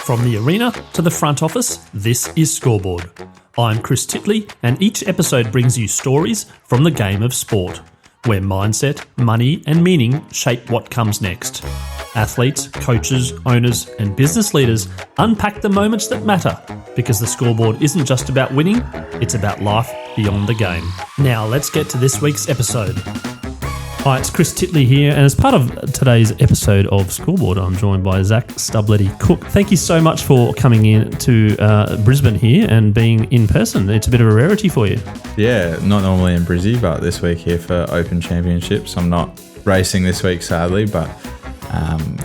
From the arena to the front office, this is Scoreboard. I'm Chris Titley, and each episode brings you stories from the game of sport, where mindset, money, and meaning shape what comes next. Athletes, coaches, owners, and business leaders unpack the moments that matter, because the Scoreboard isn't just about winning, it's about life beyond the game. Now let's get to this week's episode. Hi, it's Chris Titley here, and as part of today's episode of Scoreboard, I'm joined by Zac Stubblety-Cook. Thank you so much for coming in to Brisbane here and being in person. It's a bit of a rarity for you. Yeah, not normally in Brizzy, but this week here for Open Championships. I'm not racing this week, sadly, but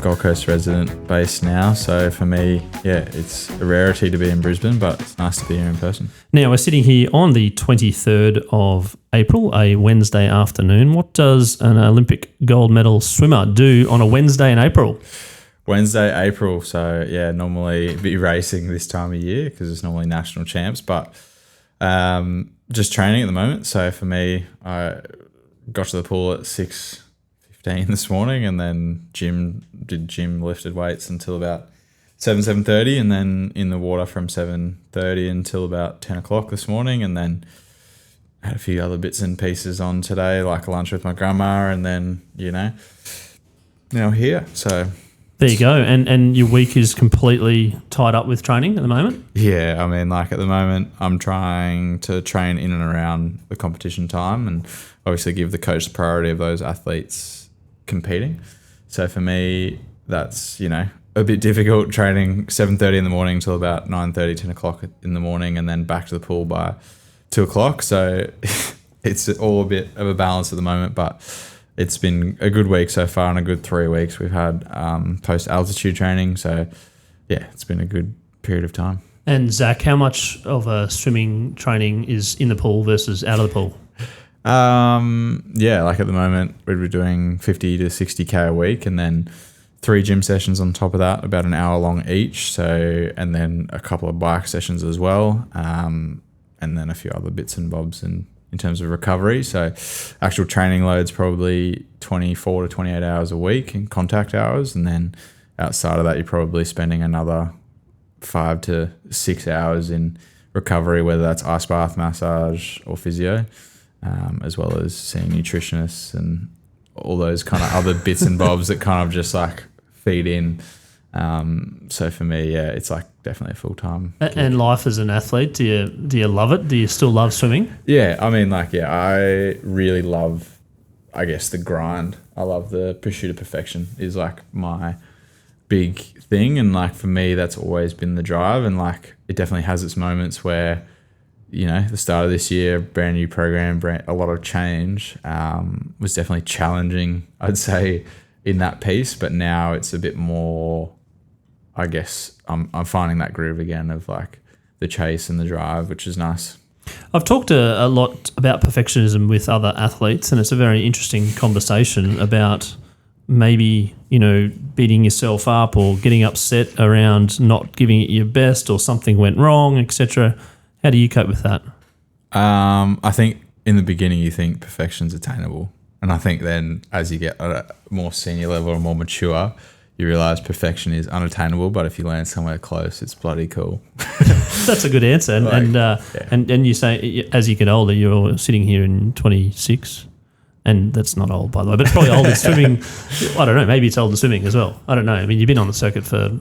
Gold Coast resident based now. So for me, yeah, it's a rarity to be in Brisbane, but it's nice to be here in person. Now, we're sitting here on the 23rd of April, a Wednesday afternoon. What does an Olympic gold medal swimmer do on a Wednesday in April? Wednesday, April. So, yeah, normally be racing this time of year because it's normally national champs, but just training at the moment. So for me, I got to the pool at 6:15 this morning, and then did gym, lifted weights until about 7:30, and then in the water from 7:30 until about 10 o'clock this morning, and then had a few other bits and pieces on today, like a lunch with my grandma, and then, now here. So there you go. And your week is completely tied up with training at the moment? Yeah, I mean, like at the moment, I'm trying to train in and around the competition time and obviously give the coach the priority of those athletes competing. So for me, that's, a bit difficult training 7:30 in the morning till about 9:30, 10 o'clock in the morning, and then back to the pool by 2 o'clock. So it's all a bit of a balance at the moment, but it's been a good week so far and a good 3 weeks. We've had post-altitude training. So, yeah, it's been a good period of time. And Zac, how much of a swimming training is in the pool versus out of the pool? Yeah, like at the moment, we'd be doing 50 to 60K a week, and then 3 gym sessions on top of that, about an hour long each. So, and then a couple of bike sessions as well. And then a few other bits and bobs in terms of recovery. So actual training load's probably 24 to 28 hours a week in contact hours. And then outside of that, you're probably spending another 5 to 6 hours in recovery, whether that's ice bath, massage or physio, as well as seeing nutritionists and all those kind of other bits and bobs that kind of just like feed in. So for me, yeah, it's like definitely a full-time. And life as an athlete, do you love it? Do you still love swimming? Yeah, I mean, I really love, I guess, the grind. I love the pursuit of perfection is like my big thing. And like for me, that's always been the drive. And like it definitely has its moments where, the start of this year, brand new program, a lot of change, was definitely challenging, I'd say, in that piece. But now it's a bit more, I guess, I'm finding that groove again of like the chase and the drive, which is nice. I've talked a lot about perfectionism with other athletes, and it's a very interesting conversation about maybe, beating yourself up or getting upset around not giving it your best or something went wrong, etc. How do you cope with that? I think in the beginning you think perfection's attainable. And I think then as you get at a more senior level or more mature, you realise perfection is unattainable, but if you land somewhere close, it's bloody cool. That's a good answer. And you say as you get older, you're sitting here in 26, and that's not old, by the way, but it's probably old in swimming. I don't know, maybe it's old in swimming as well. I don't know. I mean, you've been on the circuit for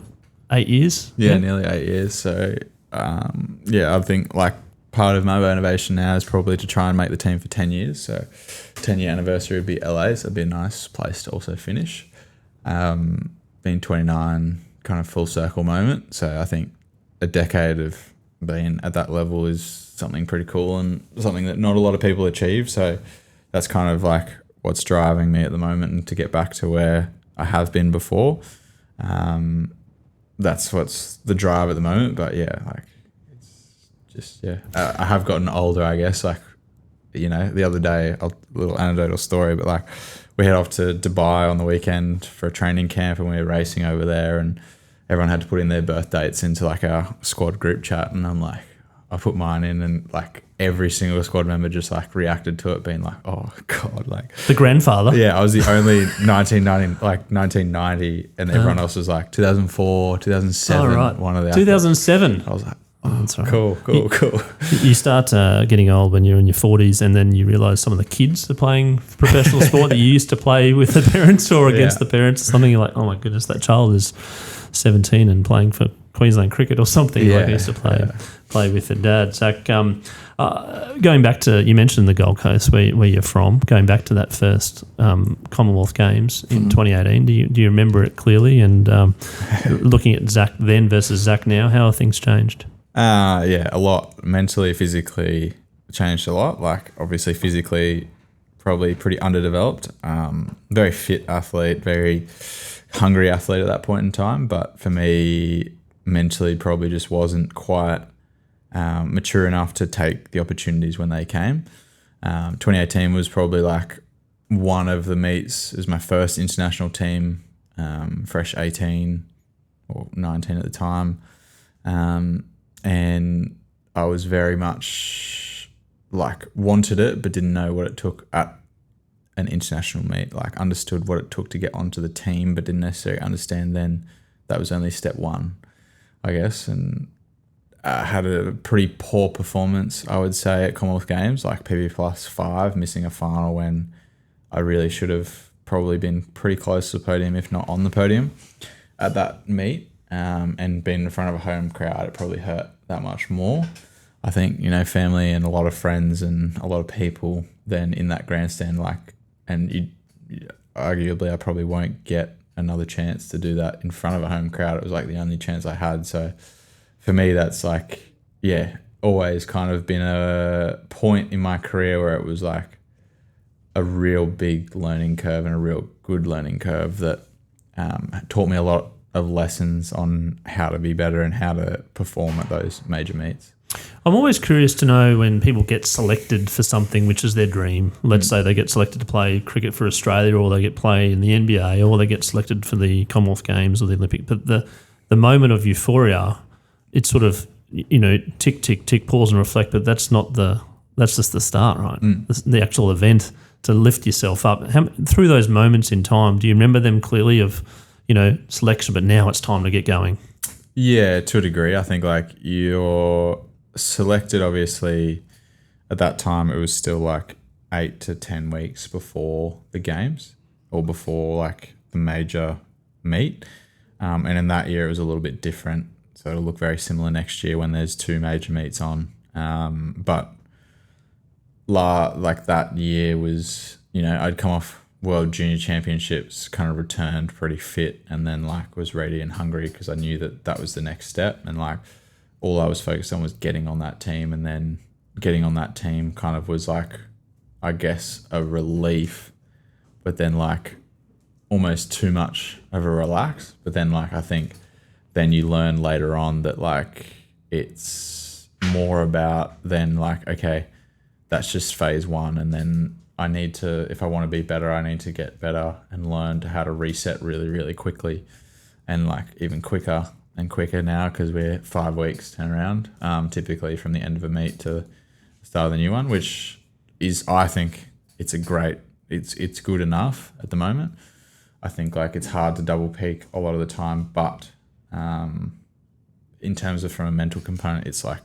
8 years. Yeah, nearly 8 years. So, I think like part of my motivation now is probably to try and make the team for 10 years. So 10-year anniversary would be LA, so it'd be a nice place to also finish. Being 29, kind of full circle moment. So I think a decade of being at that level is something pretty cool and something that not a lot of people achieve. So that's kind of like what's driving me at the moment, and to get back to where I have been before. That's what's the drive at the moment. But yeah, like it's just, I have gotten older, I guess. Like, the other day, a little anecdotal story, but like we head off to Dubai on the weekend for a training camp, and we were racing over there, and everyone had to put in their birth dates into like our squad group chat. And I'm like, I put mine in, and like every single squad member just like reacted to it, being like, "Oh God!" Like The grandfather. yeah, I was the only 1990, and everyone else was like 2004, 2007. Oh, right. One of the 2007. I was like, That's right. cool. You start getting old when you're in your 40s, and then you realise some of the kids are playing professional sport that you used to play with the parents or against the parents or something. You're like, oh my goodness, that child is 17 and playing for Queensland cricket or something. Like I used to play with the dad. Zac, going back to, you mentioned the Gold Coast where you're from, going back to that first Commonwealth Games in 2018, do you remember it clearly? And looking at Zac then versus Zac now, how have things changed? A lot. Mentally, physically changed a lot. Like obviously physically probably pretty underdeveloped, very fit athlete, very hungry athlete at that point in time. But for me, mentally probably just wasn't quite mature enough to take the opportunities when they came. 2018 was probably like one of the meets. It was my first international team, fresh 18 or 19 at the time. And I was very much like wanted it, but didn't know what it took at an international meet. Like understood what it took to get onto the team, but didn't necessarily understand then that was only step one, I guess. And I had a pretty poor performance, I would say, at Commonwealth Games, like PB +5, missing a final when I really should have probably been pretty close to the podium, if not on the podium at that meet. And being in front of a home crowd, it probably hurt that much more. I think, family and a lot of friends and a lot of people then in that grandstand, and arguably I probably won't get another chance to do that in front of a home crowd. It was like the only chance I had. So for me, that's like, always kind of been a point in my career where it was like a real big learning curve and a real good learning curve that taught me a lot of lessons on how to be better and how to perform at those major meets. I'm always curious to know when people get selected for something which is their dream. Let's say they get selected to play cricket for Australia, or they get play in the NBA, or they get selected for the Commonwealth Games or the Olympic. But the moment of euphoria, it's sort of, tick, tick, tick, pause and reflect, but that's just the start, right? The actual event to lift yourself up. Through those moments in time, do you remember them clearly of, selection, but now it's time to get going? Yeah, to a degree. I think like you're selected, obviously, at that time it was still like 8 to 10 weeks before the games or before like the major meet. And in that year it was a little bit different. So it'll look very similar next year when there's 2 major meets on. But like that year was, I'd come off World Junior Championships, kind of returned pretty fit, and then like was ready and hungry because I knew that was the next step, and like all I was focused on was getting on that team, and then getting on that team kind of was like, I guess, a relief, but then like almost too much of a relax. But then like I think then you learn later on that like it's more about then like, okay, that's just phase one, and then I need to, if I want to be better, I need to get better and learn how to reset really, really quickly, and like even quicker and quicker now because we're 5 weeks turnaround, typically from the end of a meet to the start of the new one, which is, I think it's it's good enough at the moment. I think like it's hard to double peak a lot of the time, but in terms of from a mental component, it's like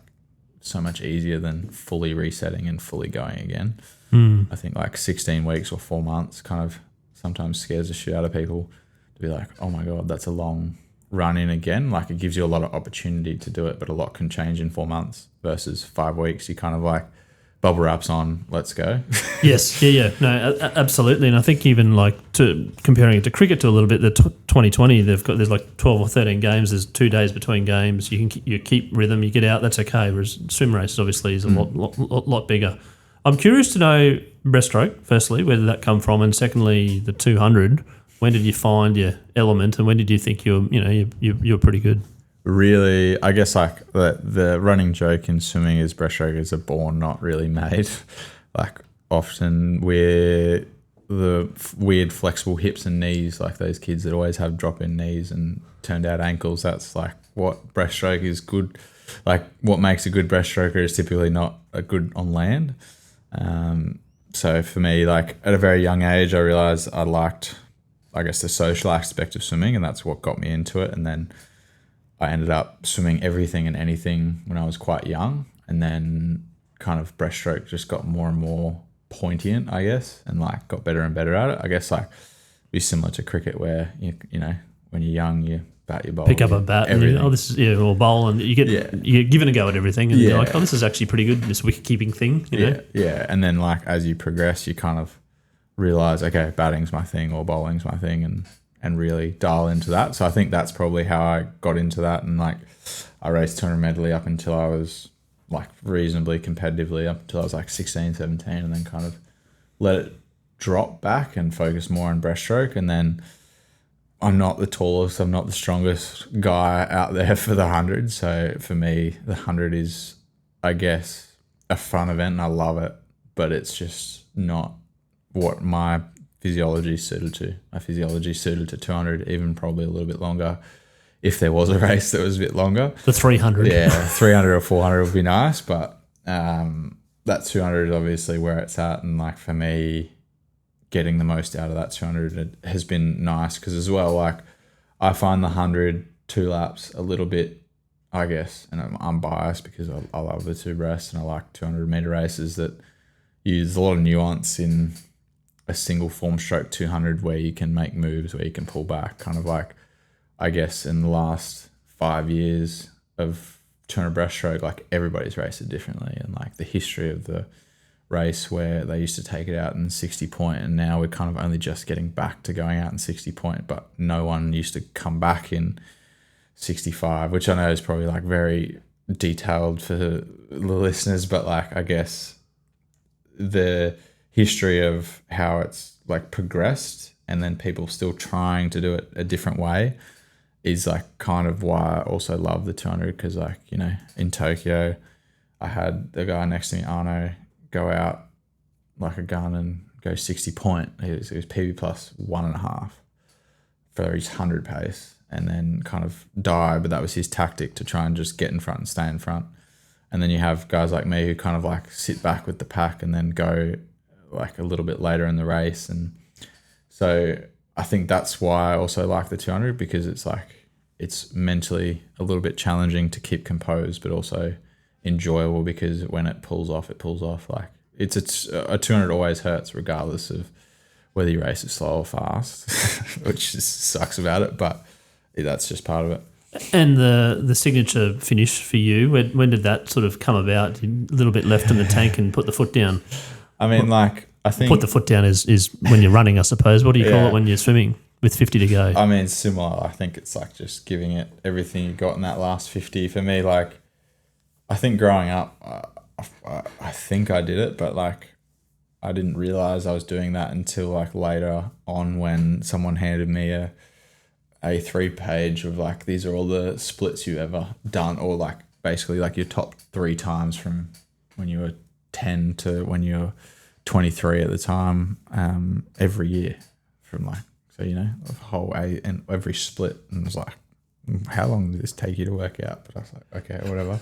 so much easier than fully resetting and fully going again. I think like 16 weeks or 4 months kind of sometimes scares the shit out of people to be like, oh my God, that's a long run in again. Like it gives you a lot of opportunity to do it, but a lot can change in 4 months versus 5 weeks. You kind of like bubble wraps on, let's go. Yes. Yeah. No, absolutely. And I think even like comparing it to cricket to a little bit, the 2020, there's like 12 or 13 games. There's 2 days between games. You keep rhythm, you get out, that's okay. Whereas swim races obviously is a lot bigger. I'm curious to know breaststroke, firstly, where did that come from? And secondly, the 200, when did you find your element and when did you think you're pretty good? Really, I guess like the running joke in swimming is breaststrokers are born, not really made. Like often we're the weird flexible hips and knees, like those kids that always have drop-in knees and turned out ankles. That's like what breaststroke is good. Like what makes a good breaststroker is typically not a good on land. So for me, like at a very young age, I realized I liked, I guess, the social aspect of swimming, and that's what got me into it. And then I ended up swimming everything and anything when I was quite young, and then kind of breaststroke just got more and more poignant, I guess, and like got better and better at it. I guess like be similar to cricket where you know when you're young you bat your ball, pick up a bat everything. And this is or bowl, and you're given a go at everything, and you're like, oh, this is actually pretty good, this wicket keeping thing, you know? Yeah. And then like as you progress, you kind of realize, okay, batting's my thing or bowling's my thing, and really dial into that. So I think that's probably how I got into that, and like I raced 200 medley up until I was like reasonably competitively up until I was like 16, 17, and then kind of let it drop back and focus more on breaststroke. And then I'm not the tallest, I'm not the strongest guy out there for the 100. So for me, the 100 is, I guess, a fun event and I love it, but it's just not what my physiology is suited to. My physiology is suited to 200, even probably a little bit longer. If there was a race that was a bit longer. The 300. Yeah, 300 or 400 would be nice, but that 200 is obviously where it's at. And like for me, getting the most out of that 200 has been nice because as well, like I find the 100 2 laps a little bit, I guess, and I'm biased because I love the two breasts and I like 200 meter races that use a lot of nuance in a single form stroke 200 where you can make moves, where you can pull back, kind of like, I guess in the last 5 years of 200 breaststroke, like everybody's raced it differently, and like the history of the race where they used to take it out in 60 point, and now we're kind of only just getting back to going out in 60 point, but no one used to come back in 65, which I know is probably like very detailed for the listeners, but like I guess the history of how it's like progressed and then people still trying to do it a different way is like kind of why I also love the 200, because like, you know, in Tokyo I had the guy next to me, Arno, go out like a gun and go 60 point. It was PB plus 1.5 for his 100 pace and then kind of die, but that was his tactic to try and just get in front and stay in front. And then you have guys like me who kind of like sit back with the pack and then go like a little bit later in the race. And so I think that's why I also like the 200, because it's like it's mentally a little bit challenging to keep composed, but also enjoyable because when it pulls off, it pulls off. Like it's a 200 always hurts regardless of whether you race it slow or fast, which just sucks about it, but that's just part of it. And the signature finish for you, when did that sort of come about? A little bit left in the tank and put the foot down. I mean, like I think put the foot down is when you're running, I suppose. What do you call it when you're swimming with 50 to go? I mean, similar. I think it's like just giving it everything you got in that last 50. For me, like I think growing up, I think I did it, but like I didn't realize I was doing that until like later on when someone handed me a 3-page of like, these are all the splits you ever done, or like basically like your top 3 times from when you were 10 to when you were 23 at the time, every year from like, so, you know, the whole and every split. And it was like, how long did this take you to work out? But I was like, okay, whatever.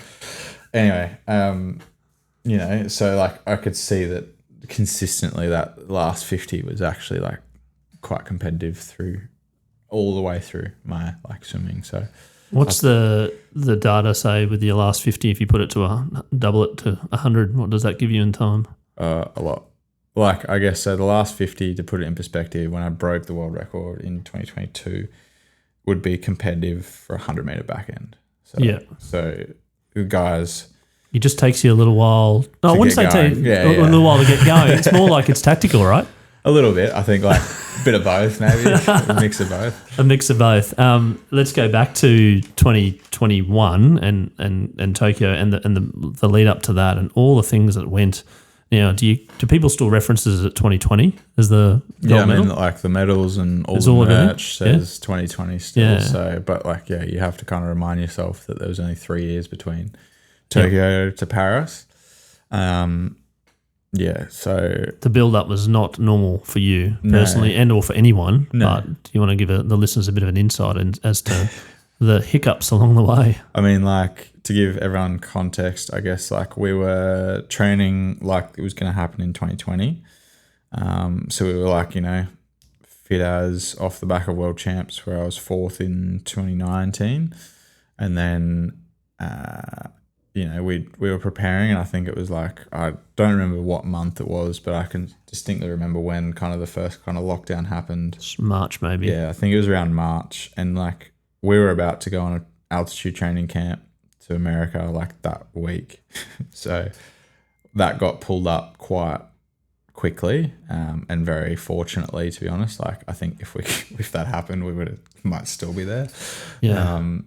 Anyway, you know, so like I could see that consistently that last 50 was actually like quite competitive through all the way through my like swimming. So what's the data say with your last 50? If you put it to double it to 100, what does that give you in time? A lot. Like I guess so the last 50, to put it in perspective, when I broke the world record in 2022 would be competitive for a 100 meter back end. So, yeah. So guys, it just takes you a little while. No, I wouldn't say a little while to get going. It's more like it's tactical, right? A little bit, I think, like a bit of both, maybe a mix of both. A mix of both. Let's go back to 2021 and Tokyo and the lead up to that and all the things that went. Now, do people still reference it at 2020 as the gold medal? Mean, like the medals and all the merch says 2020 still. Yeah. So, but like, yeah, you have to kind of remind yourself that there was only 3 years between Tokyo to Paris. Yeah, so the build-up was not normal for you personally and or for anyone. No. But do you want to give the listeners a bit of an insight as to the hiccups along the way? I mean, like, to give everyone context, I guess, like, we were training like it was going to happen in 2020. So we were like, fit as off the back of world champs where I was fourth in 2019. And then, we were preparing, and I think it was like, I don't remember what month it was, but I can distinctly remember when kind of the first kind of lockdown happened. It's March, maybe. Yeah, I think it was around March. And like, we were about to go on an altitude training camp to America like that week. So that got pulled up quite quickly, and very fortunately, to be honest. Like, I think if that happened, we might still be there. Yeah.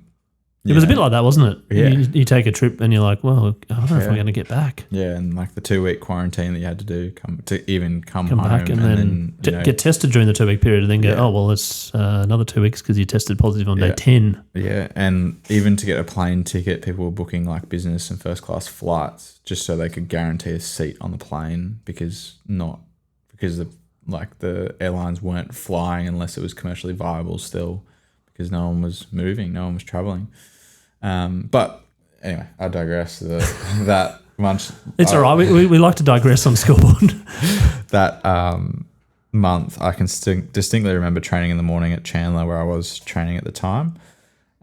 It was a bit like that, wasn't it? Yeah. You take a trip and you're like, well, I don't know if I'm going to get back. Yeah, and like the 2-week quarantine that you had to do come home back and then get tested during the 2-week period, and then go, oh, well, it's another 2 weeks because you tested positive on day 10. Yeah, and even to get a plane ticket, people were booking like business and first class flights just so they could guarantee a seat on the plane because the airlines weren't flying unless it was commercially viable still, because no one was moving, no one was traveling. But anyway, I digress. That month. It's all right. We like to digress on Scoreboard. That month, I can distinctly remember training in the morning at Chandler, where I was training at the time.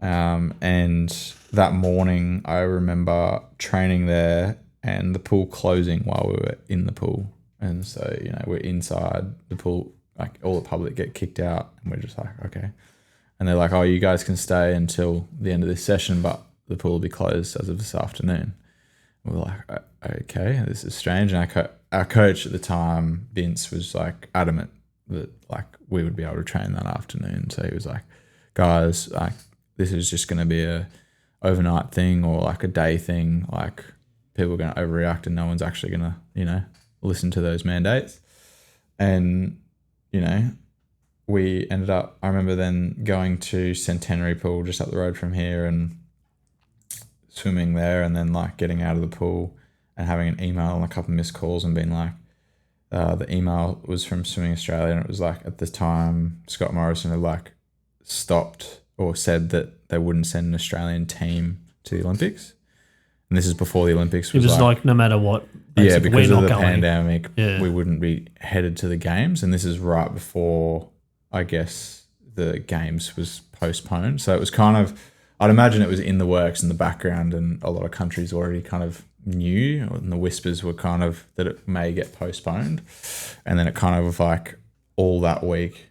And that morning, I remember training there and the pool closing while we were in the pool. And so, we're inside the pool, like all the public get kicked out, and we're just like, okay. And they're like, oh, you guys can stay until the end of this session, but the pool will be closed as of this afternoon. And we're like, okay, this is strange. And our coach at the time, Vince, was like adamant that like we would be able to train that afternoon. So he was like, guys, like this is just going to be a overnight thing or like a day thing. Like people are going to overreact and no one's actually going to, listen to those mandates. And, we ended up, I remember then going to Centenary Pool just up the road from here and swimming there, and then like getting out of the pool and having an email and a couple of missed calls and being like, the email was from Swimming Australia, and it was like at the time Scott Morrison had like stopped or said that they wouldn't send an Australian team to the Olympics. And this is before the Olympics. It was like no matter what. Yeah, because of the going. pandemic, we wouldn't be headed to the games. And this is right before, I guess, the games was postponed. So it was kind of, I'd imagine it was in the works in the background, and a lot of countries already kind of knew, and the whispers were kind of that it may get postponed. And then it kind of like all that week,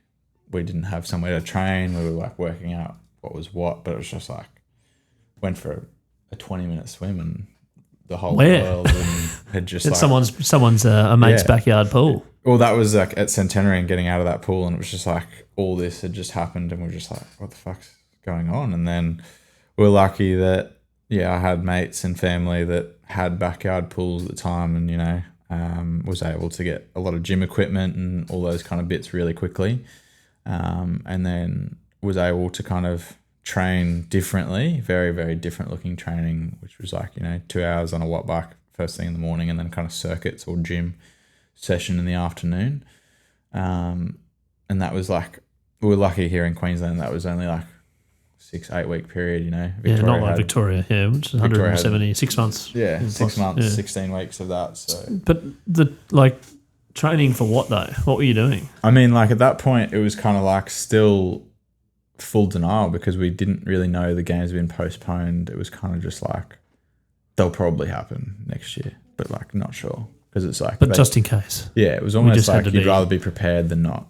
we didn't have somewhere to train. We were like working out what was what, but it was just like, went for a 20-minute swim and the whole world and had just it's like someone's a mate's backyard pool. Well, that was like at Centenary and getting out of that pool, and it was just like all this had just happened, and we're just like, what the fuck's going on? And then we're lucky that I had mates and family that had backyard pools at the time, and was able to get a lot of gym equipment and all those kind of bits really quickly, and then was able to kind of train differently, very, very different looking training, which was like, 2 hours on a watt bike first thing in the morning, and then kind of circuits or gym session in the afternoon. And that was like, we were lucky here in Queensland, that was only like 6-8 week period, Victoria not like Victoria, which is 176 months. Yeah, 6 months, 16 weeks of that. So, but the training for what though? What were you doing? I mean, like at that point, it was kind of like still full denial because we didn't really know the games had been postponed. It was kind of just like, they'll probably happen next year, but like not sure. Because it's like, but just in case. Yeah, it was almost like you'd rather be prepared than not.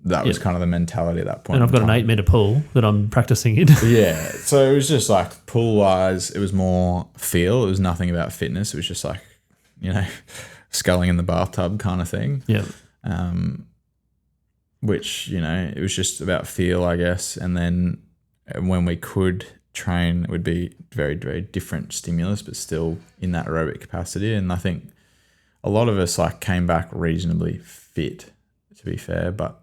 That was kind of the mentality at that point. And I've got an 8-meter pool that I'm practicing in. Yeah, so it was just like pool wise, it was more feel. It was nothing about fitness. It was just like, sculling in the bathtub kind of thing. Yeah. Which it was just about feel, I guess. And then when we could train, it would be very, very different stimulus, but still in that aerobic capacity. And I think a lot of us like came back reasonably fit, to be fair. But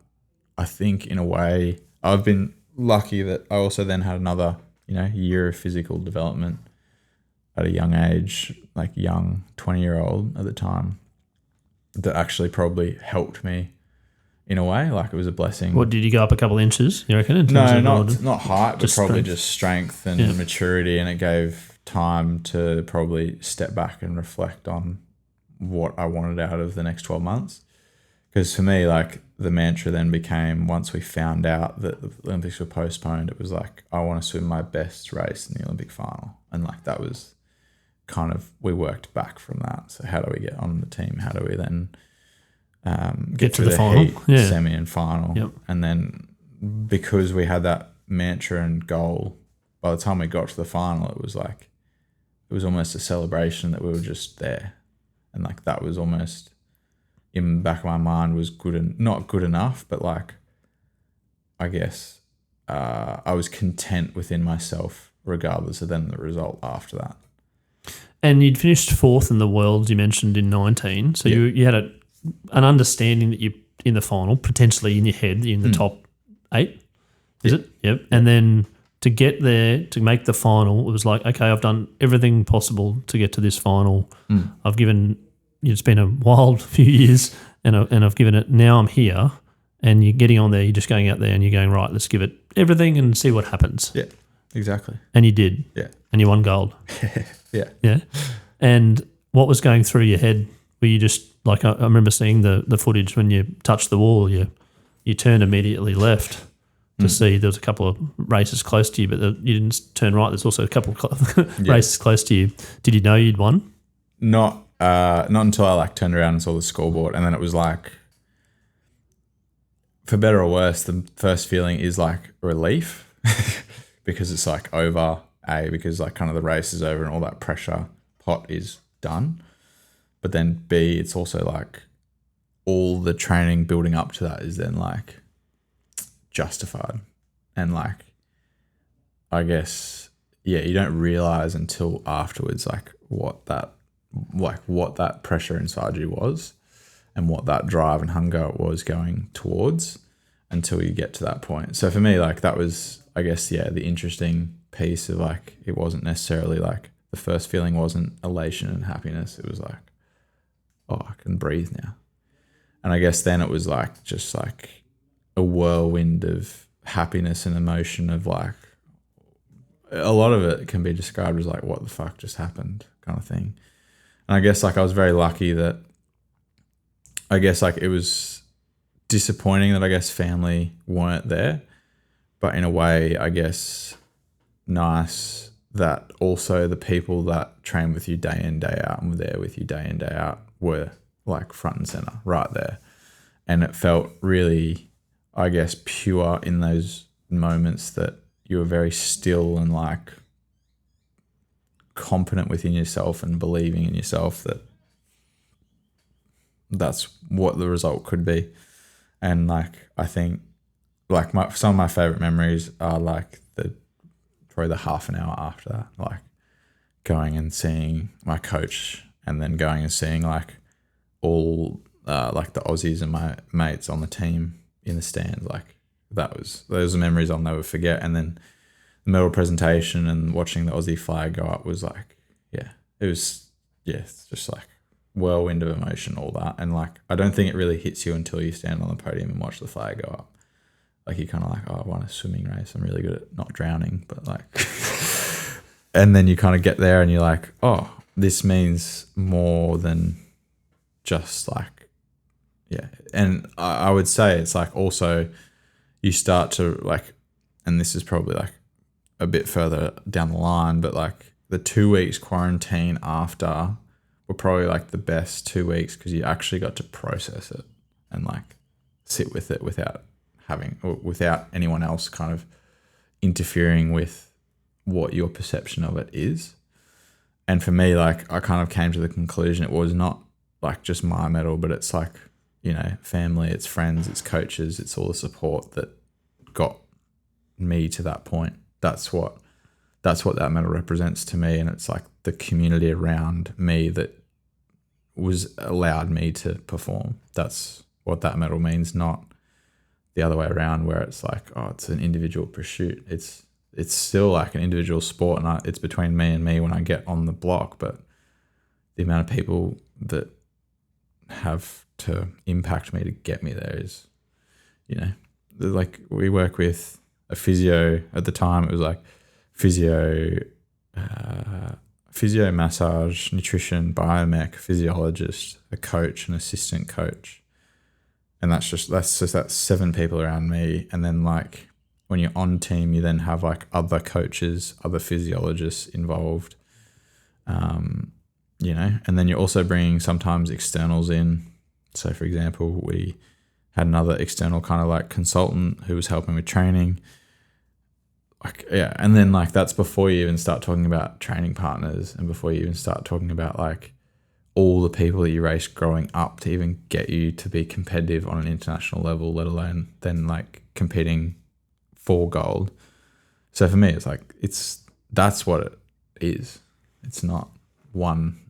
I think in a way, I've been lucky that I also then had another, year of physical development at a young age, like young 20-year-old at the time, that actually probably helped me in a way. Like, it was a blessing. What, did you go up a couple of inches, you reckon? In terms No, of not height, but probably strength? just strength and maturity, and it gave time to probably step back and reflect on what I wanted out of the next 12 months. Because for me, like, the mantra then became, once we found out that the Olympics were postponed, it was like, I want to swim my best race in the Olympic final. And like, that was kind of, we worked back from that. So how do we get on the team? How do we then get to the final, heat, semi and final? Yep. And then because we had that mantra and goal, by the time we got to the final, it was like, it was almost a celebration that we were just there. And like, that was almost, in the back of my mind, was good and not good enough, but like, I guess I was content within myself regardless of then the result after that. And you'd finished 4th in the world, you mentioned, in 19. So you had an understanding that you, in the final, potentially in your head, in the top 8, is it? Yep. And then to get there, to make the final, it was like, okay, I've done everything possible to get to this final. I've given, it's been a wild few years, and I've given it, now I'm here, and you're getting on there, you're just going out there and you're going, right, let's give it everything and see what happens. Yeah, exactly. And you did. Yeah. And you won gold. Yeah. Yeah. And what was going through your head? Were you just, like, I remember seeing the footage when you touched the wall, you turned immediately left to see there was a couple of races close to you, but you didn't turn right. There's also a couple of races close to you. Did you know you'd won? Not until I like turned around and saw the scoreboard, and then it was like, for better or worse, the first feeling is like relief because it's like over, because like kind of the race is over and all that pressure pot is done. But then B, it's also like all the training building up to that is then like justified. And like, I guess, you don't realize until afterwards like what that pressure inside you was and what that drive and hunger was going towards until you get to that point. So for me, like, that was, I guess, the interesting piece of like, it wasn't necessarily like, the first feeling wasn't elation and happiness. It was like, oh, I can breathe now. And I guess then it was like, just like a whirlwind of happiness and emotion of like, a lot of it can be described as like, what the fuck just happened kind of thing. And I guess like I was very lucky that, I guess like it was disappointing that I guess family weren't there, but in a way, I guess nice that also the people that train with you day in, day out and were there with you day in, day out were like front and center right there. And it felt really, I guess, pure in those moments that you were very still and like confident within yourself and believing in yourself that that's what the result could be. And like, I think like some of my favorite memories are like probably the half an hour after that, like going and seeing my coach and then going and seeing like all like the Aussies and my mates on the team in the stands. Like those are memories I'll never forget. And then the medal presentation and watching the Aussie flag go up was like, it's just like whirlwind of emotion, all that. And like, I don't think it really hits you until you stand on the podium and watch the flag go up. Like, you're kind of like, oh, I won a swimming race. I'm really good at not drowning, but like, and then you kind of get there and you're like, oh, this means more than just like, And I would say it's like also you start to like, and this is probably like a bit further down the line, but like the 2 weeks quarantine after were probably like the best 2 weeks because you actually got to process it and like sit with it without anyone else kind of interfering with what your perception of it is. And for me, like, I kind of came to the conclusion it was not like just my medal, but it's like, family, it's friends, it's coaches, it's all the support that got me to that point. That's what that medal represents to me. And it's like the community around me that was allowed me to perform. That's what that medal means, not the other way around where it's like, oh, it's an individual pursuit. It's still like an individual sport, and it's between me and me when I get on the block. But the amount of people that have to impact me to get me there is like we work with a physio at the time. It was like physio, massage, nutrition, biomech, physiologist, a coach, an assistant coach. And that's 7 people around me. And then like when you're on team, you then have like other coaches, other physiologists involved, and then you're also bringing sometimes externals in. So for example, we had another external kind of like consultant who was helping with training. And then like that's before you even start talking about training partners and before you even start talking about like all the people that you raced growing up to even get you to be competitive on an international level, let alone then like competing for gold. So for me, it's like that's what it is. It's not one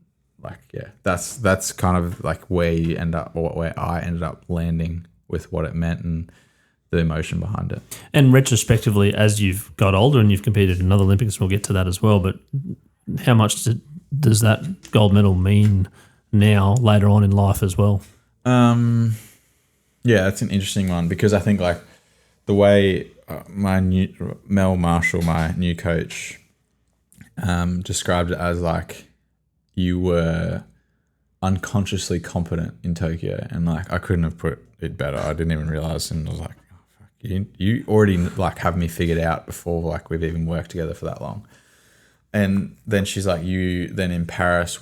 that's kind of like where you end up, or where I ended up landing with what it meant and the emotion behind it. And retrospectively, as you've got older and you've competed in other Olympics, we'll get to that as well, but how much does that gold medal mean now, later on in life as well? Yeah, that's an interesting one, because I think like the way Mel Marshall, my new coach, described it as like you were unconsciously competent in Tokyo, and like I couldn't have put it better. I didn't even realize, and I was like, oh, fuck, you already like have me figured out before like we've even worked together for that long. And then she's like, you then in Paris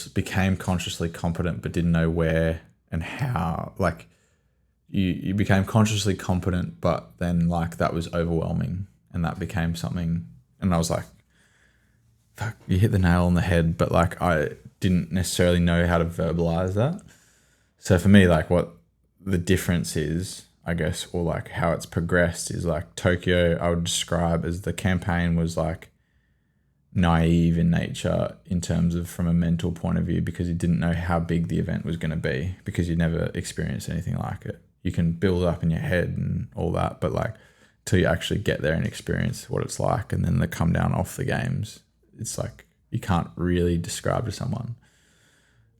became consciously competent, but didn't know where and how. Like you became consciously competent, but then like that was overwhelming, and that became something. And I was like, fuck, you hit the nail on the head, but like I didn't necessarily know how to verbalize that. So for me, like what the difference is, I guess, or like how it's progressed is like Tokyo, I would describe as the campaign was like naive in nature in terms of from a mental point of view, because you didn't know how big the event was going to be, because you never experienced anything like it. You can build up in your head and all that, but like till you actually get there and experience what it's like, and then the come down off the games, it's like you can't really describe to someone.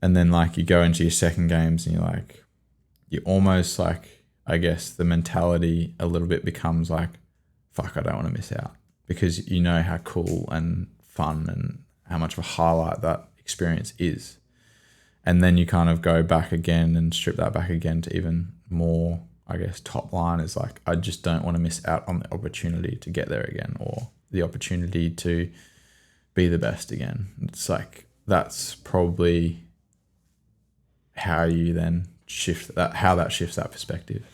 And then like you go into your second games and you almost like, I guess the mentality a little bit becomes like, fuck, I don't want to miss out, because you know how cool and fun and how much of a highlight that experience is. And then you kind of go back again and strip that back again to even more, I guess, top line is like, I just don't want to miss out on the opportunity to get there again, or the opportunity to be the best again. It's like, that's probably how you then shift that, how that shifts that perspective.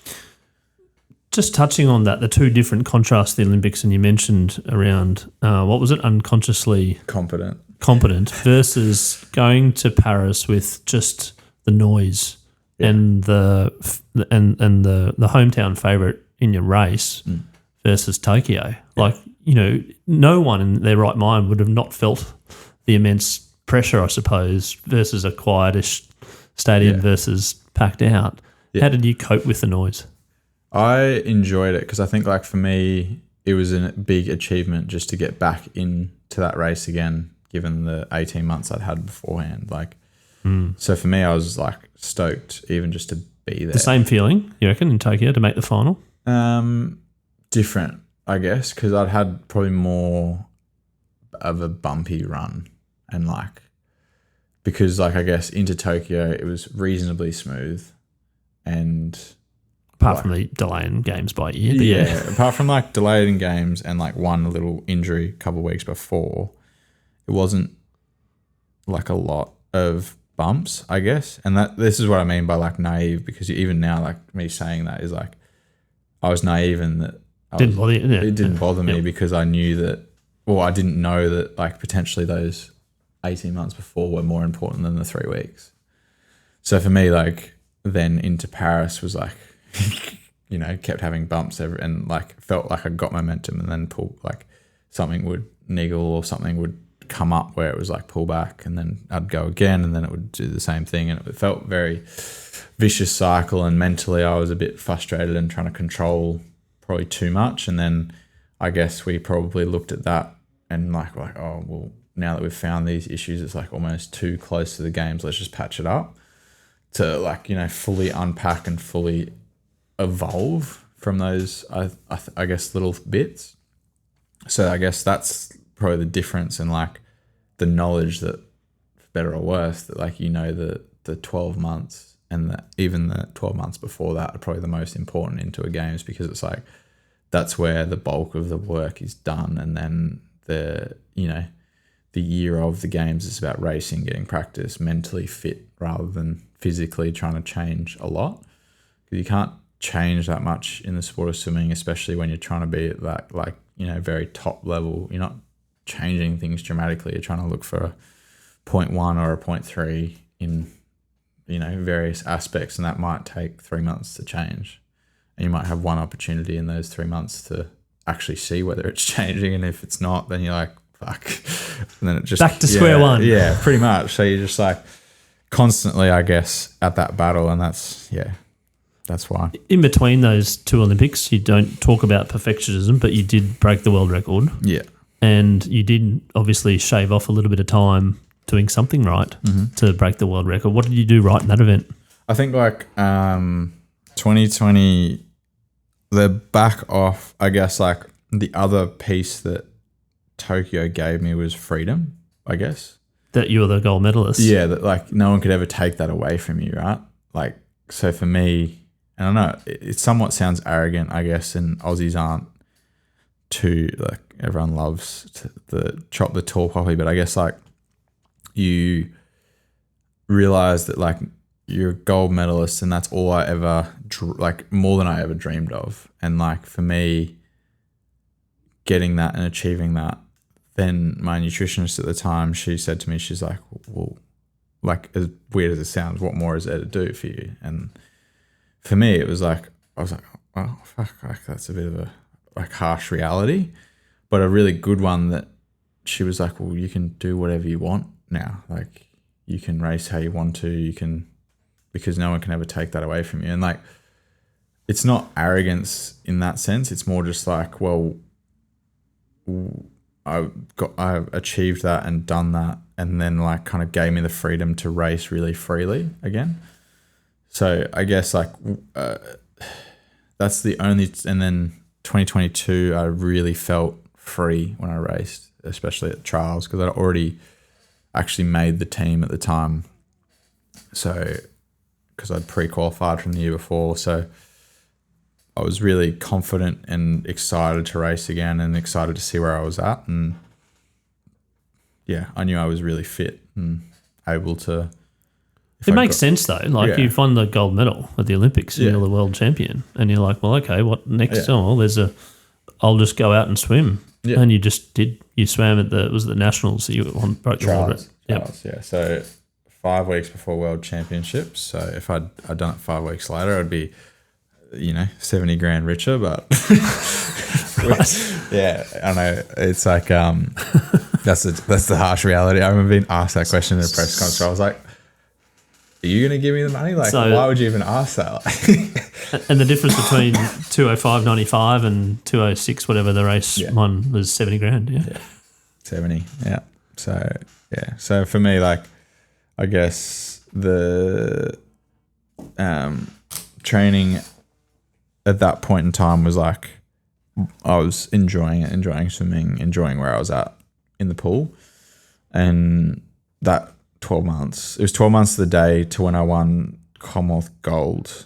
Just touching on that, the two different contrasts to the Olympics, and you mentioned around, what was it, unconsciously competent versus going to Paris with just the noise and the hometown favourite in your race versus Tokyo. Like, no one in their right mind would have not felt the immense pressure, I suppose, versus a quietish stadium versus packed out. Yeah. How did you cope with the noise? I enjoyed it, because I think like for me, it was a big achievement just to get back into that race again, given the 18 months I'd had beforehand. Like, so for me, I was like stoked even just to be there. The same feeling, you reckon, in Tokyo to make the final? Different, I guess, because I'd had probably more of a bumpy run, and like, because like, I guess into Tokyo, it was reasonably smooth, and apart from the delay in games by a year. But yeah, apart from like delayed in games and like one little injury a couple of weeks before, it wasn't like a lot of bumps, I guess. And this is what I mean by like naive, because even now, like me saying that is like, I was naive in that it didn't bother me because I knew that, or I didn't know that like potentially those 18 months before were more important than the 3 weeks. So for me, like then into Paris was like, kept having bumps and like felt like I got momentum, and then like something would niggle or something would come up where it was like pull back, and then I'd go again, and then it would do the same thing, and it felt very vicious cycle. And mentally I was a bit frustrated and trying to control probably too much. And then I guess we probably looked at that and like, oh well, now that we've found these issues, it's like almost too close to the games, let's just patch it up to like, fully unpack and fully evolve from those, I guess, little bits. So I guess that's probably the difference in like the knowledge that, for better or worse, that like, the 12 months and even the 12 months before that are probably the most important into a games, because it's like that's where the bulk of the work is done. And then the year of the games is about racing, getting practice, mentally fit rather than physically trying to change a lot. Because you can't change that much in the sport of swimming, especially when you're trying to be at that like, very top level. You're not changing things dramatically. You're trying to look for a 0.1 or a 0.3 in, various aspects, and that might take 3 months to change. And you might have one opportunity in those 3 months to actually see whether it's changing, and if it's not, then you're like, fuck. And then it just back to square one. Yeah, pretty much. So you're just like constantly, I guess, at that battle, and that's why. In between those two Olympics, you don't talk about perfectionism, but you did break the world record. Yeah. And you did obviously shave off a little bit of time doing something right to break the world record. What did you do right in that event? I think like 2020, the back off, I guess like the other piece that Tokyo gave me was freedom, I guess. That you were the gold medalist. Yeah, that like no one could ever take that away from you, right? Like, so for me, and I know it somewhat sounds arrogant, I guess, and Aussies aren't too, like, everyone loves the chop the tall poppy, but I guess like you realize that like you're a gold medalist and that's all I ever, like more than I ever dreamed of. And like for me, getting that and achieving that, then my nutritionist at the time, she said to me, she's like, well, like as weird as it sounds, what more is there to do for you? And for me, it was like, I was like, oh, fuck, like that's a bit of a like harsh reality, but a really good one that she was like, well, you can do whatever you want now. Like you can race how you want to, you can, because no one can ever take that away from you. And like, it's not arrogance in that sense. It's more just like, well, I've achieved that and done that, and then like kind of gave me the freedom to race really freely again. So I guess like that's the only, and then 2022 I really felt free when I raced, especially at trials, because I'd already actually made the team at the time. So because I'd pre-qualified from the year before, so I was really confident and excited to race again and excited to see where I was at. And yeah, I knew I was really fit and able to. It makes sense though. Like you've won the gold medal at the Olympics and you're the world champion. And you're like, well, okay, what next? Yeah. Oh, well, I'll just go out and swim. Yeah. And you just did. You swam at the Nationals. So you broke the world record. Yeah. So 5 weeks before World Championships. So if I'd done it 5 weeks later, I'd be, 70 grand richer. But yeah, I know it's like that's the harsh reality. I remember being asked that question in a press conference. I was like, are you going to give me the money? Like, why would you even ask that? And the difference between 205.95 and 206, whatever the race one, was 70 grand. Yeah. 70. Yeah. So for me, like, I guess the training at that point in time was like, I was enjoying it, enjoying swimming, enjoying where I was at in the pool. And that 12 months, it was 12 months to the day to when I won Commonwealth gold.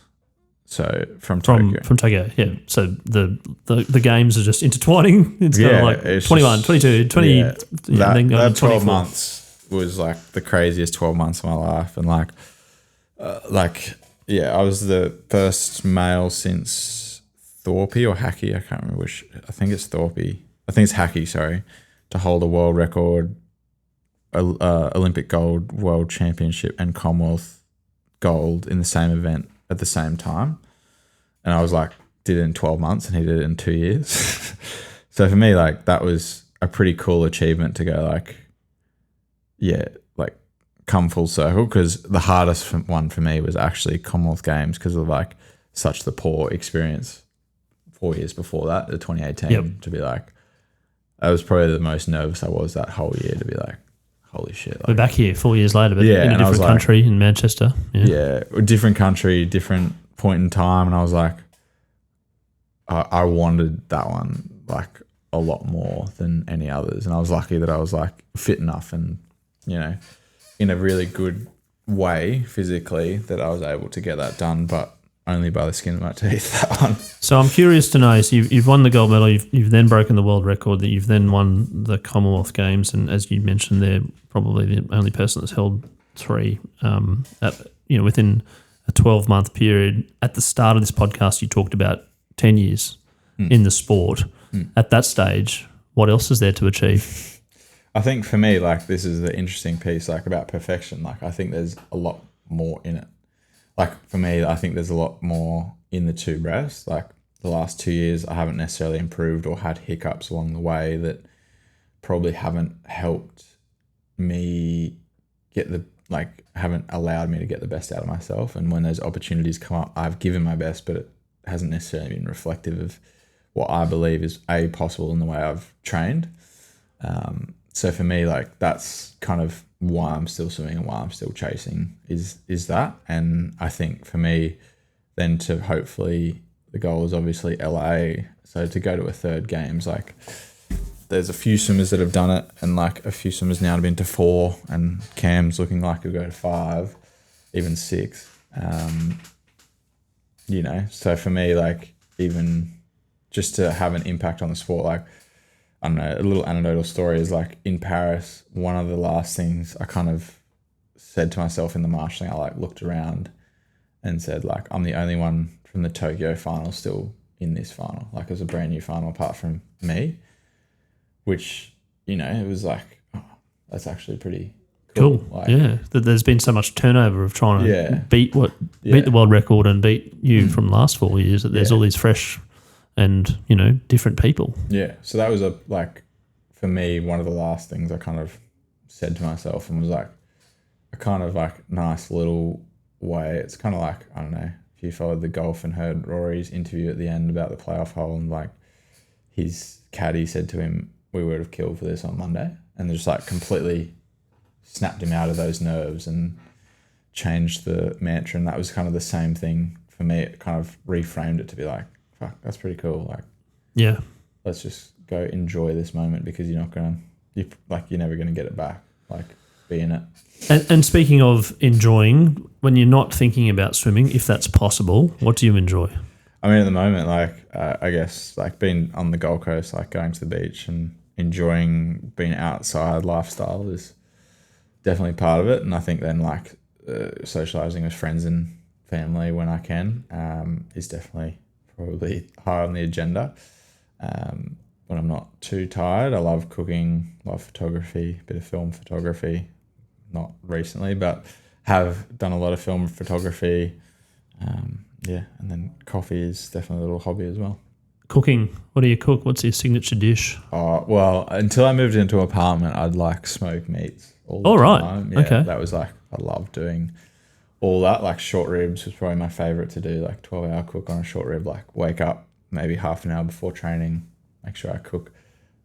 So from Tokyo. Yeah. So the games are just intertwining. It's kind of like 21, just, 22, 20. Yeah, and then that 12 months was like the craziest 12 months of my life. And I was the first male since Thorpe or Hackey. I can't remember which. I think it's Thorpe. I think it's Hackey, sorry, to hold a world record, Olympic gold, world championship, and Commonwealth gold in the same event at the same time. And I was like, did it in 12 months and he did it in 2 years. So for me, like, that was a pretty cool achievement to go like, come full circle, because the hardest one for me was actually Commonwealth Games because of like such the poor experience 4 years before that, the 2018, to be like, I was probably the most nervous I was that whole year to be like, holy shit. Like, we're back here 4 years later, but in a different country in Manchester. Yeah, different country, different point in time. And I was like, I wanted that one like a lot more than any others, and I was lucky that I was like fit enough and, you know, in a really good way physically that I was able to get that done, but only by the skin of my teeth, that one. So I'm curious to know, so you've won the gold medal, you've then broken the world record, that you've then won the Commonwealth Games, and as you mentioned, they're probably the only person that's held 3 within a 12-month period. At the start of this podcast, you talked about 10 years in the sport. At that stage, what else is there to achieve? I think for me, like, this is the interesting piece, like, about perfection. Like, I think there's a lot more in it. Like, for me, I think there's a lot more in the 2 breaths. Like, the last 2 years, I haven't necessarily improved or had hiccups along the way that probably haven't helped me haven't allowed me to get the best out of myself. And when those opportunities come up, I've given my best, but it hasn't necessarily been reflective of what I believe is possible in the way I've trained. So for me, like, that's kind of why I'm still swimming and why I'm still chasing is that. And I think for me, then to hopefully, the goal is obviously LA. So to go to a 3rd games, like, there's a few swimmers that have done it, and like a few swimmers now have been to 4, and Cam's looking like he'll go to 5, even 6. You know, so for me, like, even just to have an impact on the sport, like, I don't know, a little anecdotal story is like in Paris, one of the last things I kind of said to myself in the marshalling, I like looked around and said, like, I'm the only one from the Tokyo final still in this final. Like, it was a brand new final apart from me, which, you know, it was like, oh, that's actually pretty cool. Like, yeah, that there's been so much turnover of trying to beat the world record and beat you from the last 4 years, that there's all these fresh and, you know, different people. Yeah. So that was for me, one of the last things I kind of said to myself, and was like a kind of like nice little way. It's kind of like, I don't know, if you followed the golf and heard Rory's interview at the end about the playoff hole, and like his caddy said to him, we would have killed for this on Monday, and just like completely snapped him out of those nerves and changed the mantra. And that was kind of the same thing for me. It kind of reframed it to be like, fuck, that's pretty cool. Like, yeah, let's just go enjoy this moment, because you're never going to get it back. Like, be in it. And speaking of enjoying, when you're not thinking about swimming, if that's possible, what do you enjoy? I mean, at the moment, like, I guess, like, being on the Gold Coast, like going to the beach and enjoying being outside lifestyle is definitely part of it. And I think then, like, socializing with friends and family when I can is definitely probably high on the agenda. When I'm not too tired, I love cooking, love photography, a bit of film photography. Not recently, but have done a lot of film photography. And then coffee is definitely a little hobby as well. Cooking, what do you cook? What's your signature dish? Oh, well, until I moved into an apartment, I'd like smoked meats all the time. Yeah, okay. That was like, I love doing all that. Like, short ribs was probably my favorite to do, like 12-hour cook on a short rib, like wake up maybe half an hour before training, make sure I cook,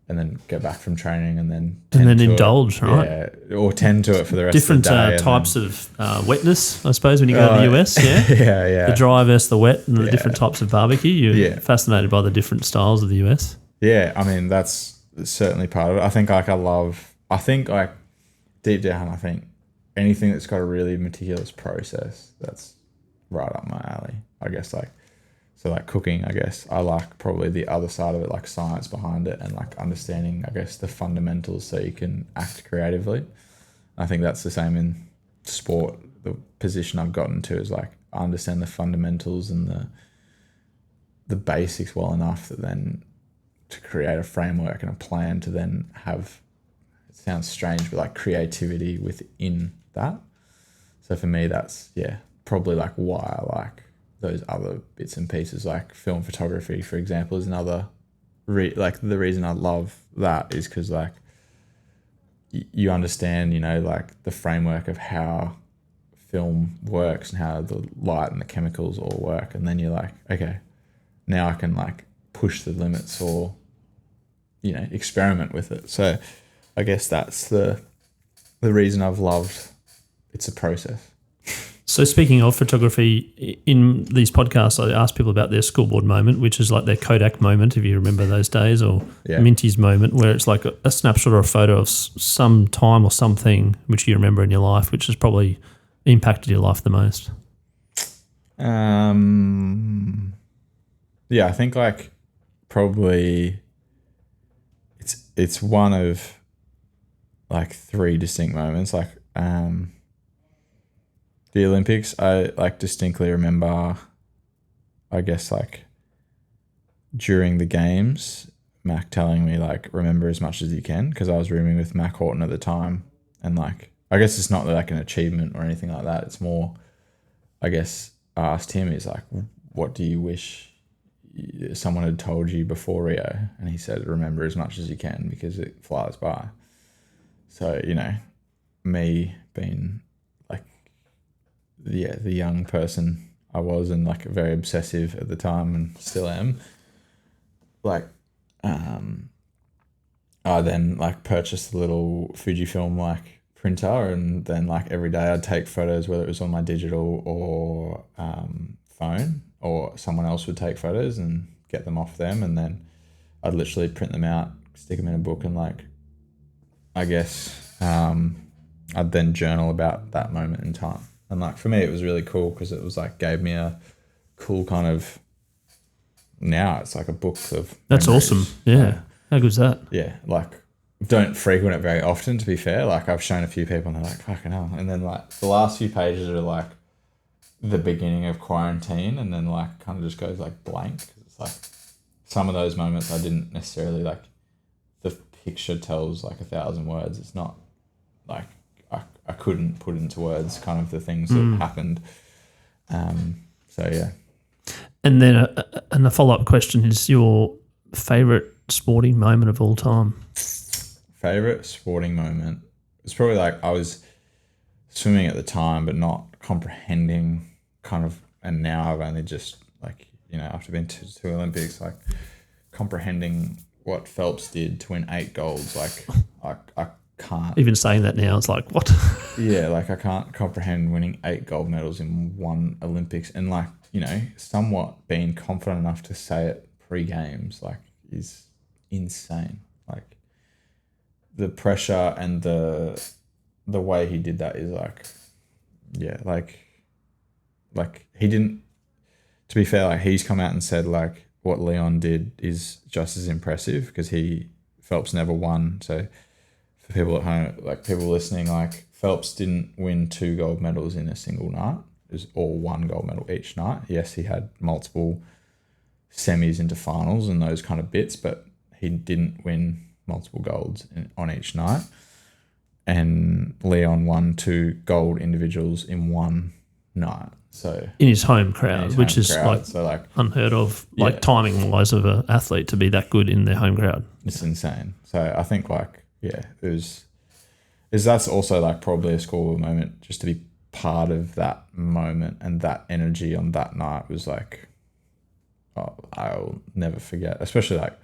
and then go back from training, and then indulge, right? Yeah, or tend to it for the rest different of the day. Types of wetness, I suppose, when you go to the US, yeah? Yeah. The dry versus the wet, and the different types of barbecue. You're fascinated by the different styles of the US? Yeah, I mean, that's certainly part of it. I think deep down, I think anything that's got a really meticulous process, that's right up my alley. I guess, like, so like cooking, I guess I like probably the other side of it, like science behind it, and like understanding, I guess, the fundamentals so you can act creatively. I think that's the same in sport. The position I've gotten to is like, I understand the fundamentals and the basics well enough that then to create a framework and a plan to then have, it sounds strange, but like creativity within that. So for me, that's probably like why I like those other bits and pieces. Like film photography, for example, is another the reason I love that is because like you understand, you know, like the framework of how film works and how the light and the chemicals all work, and then you're like, okay, now I can like push the limits or, you know, experiment with it. So I guess that's the reason I've loved, it's a process. So speaking of photography, in these podcasts, I ask people about their scoreboard moment, which is like their Kodak moment, if you remember those days, or Minty's moment, where it's like a snapshot or a photo of some time or something which you remember in your life, which has probably impacted your life the most. Yeah, I think like probably it's one of like three distinct moments. Like the Olympics, I like distinctly remember, I guess like during the games, Mac telling me like remember as much as you can, because I was rooming with Mac Horton at the time, and like I guess it's not like an achievement or anything like that. It's more, I guess I asked him, is like, what do you wish someone had told you before Rio? And he said, remember as much as you can because it flies by. So, you know, me being like, the young person I was, and like very obsessive at the time and still am, like, I then like purchased a little Fujifilm like printer, and then like every day I'd take photos, whether it was on my digital or phone, or someone else would take photos and get them off them, and then I'd literally print them out, stick them in a book, and like I guess I'd then journal about that moment in time. And like for me it was really cool because it was like gave me a cool kind of, now it's like a book of that's memories. Awesome. Yeah. How good's that? Yeah, like don't frequent it very often, to be fair. Like I've shown a few people and they're like, fucking hell. And then like the last few pages are like the beginning of quarantine, and then like kind of just goes like blank. It's like some of those moments I didn't necessarily like, the picture tells like 1,000 words. It's not like I couldn't put into words kind of the things that happened. So yeah. And then and the follow-up question is your favourite sporting moment of all time. Favourite sporting moment? It's probably like I was swimming at the time but not comprehending kind of, and now I've only just like, you know, after being to two Olympics, like comprehending what Phelps did to win 8 golds. Like I can't. Even saying that now, it's like, what? Yeah, like I can't comprehend winning 8 gold medals in one Olympics, and like, you know, somewhat being confident enough to say it pre-games, like, is insane. Like the pressure and the way he did that is like, yeah, like he didn't, to be fair, like he's come out and said like what Leon did is just as impressive because Phelps never won. So for people at home, like people listening, like Phelps didn't win 2 gold medals in a single night. It was all 1 gold medal each night. Yes, he had multiple semis into finals and those kind of bits, but he didn't win multiple golds on each night. And Leon won 2 gold individuals in one night. So in his home crowd, which is like, so like unheard of, like, yeah, timing wise of an athlete to be that good in their home crowd. It's insane. So I think like, yeah, that's also like probably a scoreboard moment, just to be part of that moment, and that energy on that night was like, oh, I'll never forget. Especially like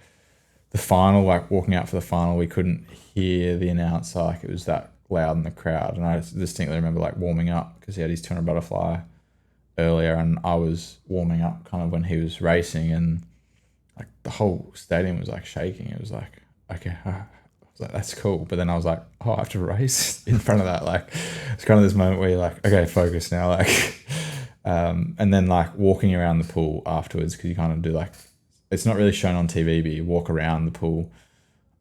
the final, like walking out for the final, we couldn't hear the announcer, like it was that loud in the crowd. And I distinctly remember like warming up because he had his 200 butterfly earlier, and I was warming up kind of when he was racing, and like the whole stadium was like shaking. It was like, okay, I was like, that's cool. But then I was like, oh, I have to race in front of that. Like it's kind of this moment where you're like, okay, focus now. Like, and then like walking around the pool afterwards, because you kind of do like, it's not really shown on TV, but you walk around the pool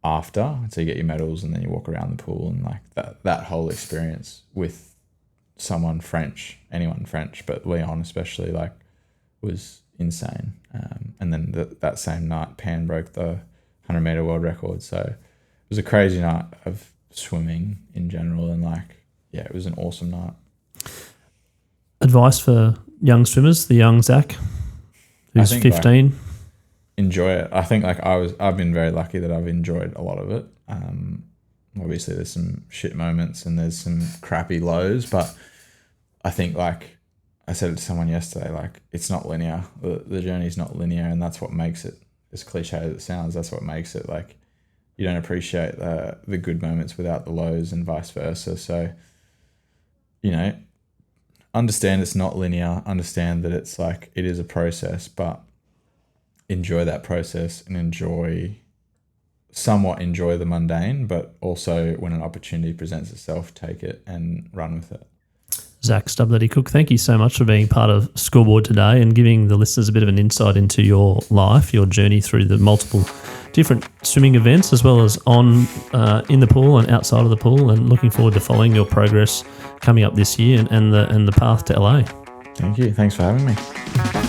after, so you get your medals and then you walk around the pool, and like that whole experience with someone French, anyone French, but Leon especially, like was insane. And then that same night, Pan broke the 100-meter world record. So it was a crazy night of swimming in general, and like, yeah, it was an awesome night. Advice for young swimmers, the young Zac, who's 15. Like, enjoy it. I think like I've been very lucky that I've enjoyed a lot of it. Obviously there's some shit moments and there's some crappy lows, but I think like I said it to someone yesterday, like it's not linear. The journey's not linear, and that's what makes it, as cliche as it sounds, that's what makes it like you don't appreciate the good moments without the lows and vice versa. So, you know, understand it's not linear, understand that it's like, it is a process, but enjoy that process and somewhat enjoy the mundane, but also when an opportunity presents itself, take it and run with it. Zac Stubblety-Cook, thank you so much for being part of Scoreboard today and giving the listeners a bit of an insight into your life, your journey through the multiple different swimming events, as well as in the pool and outside of the pool, and looking forward to following your progress coming up this year and the path to LA. Thank you. Thanks for having me.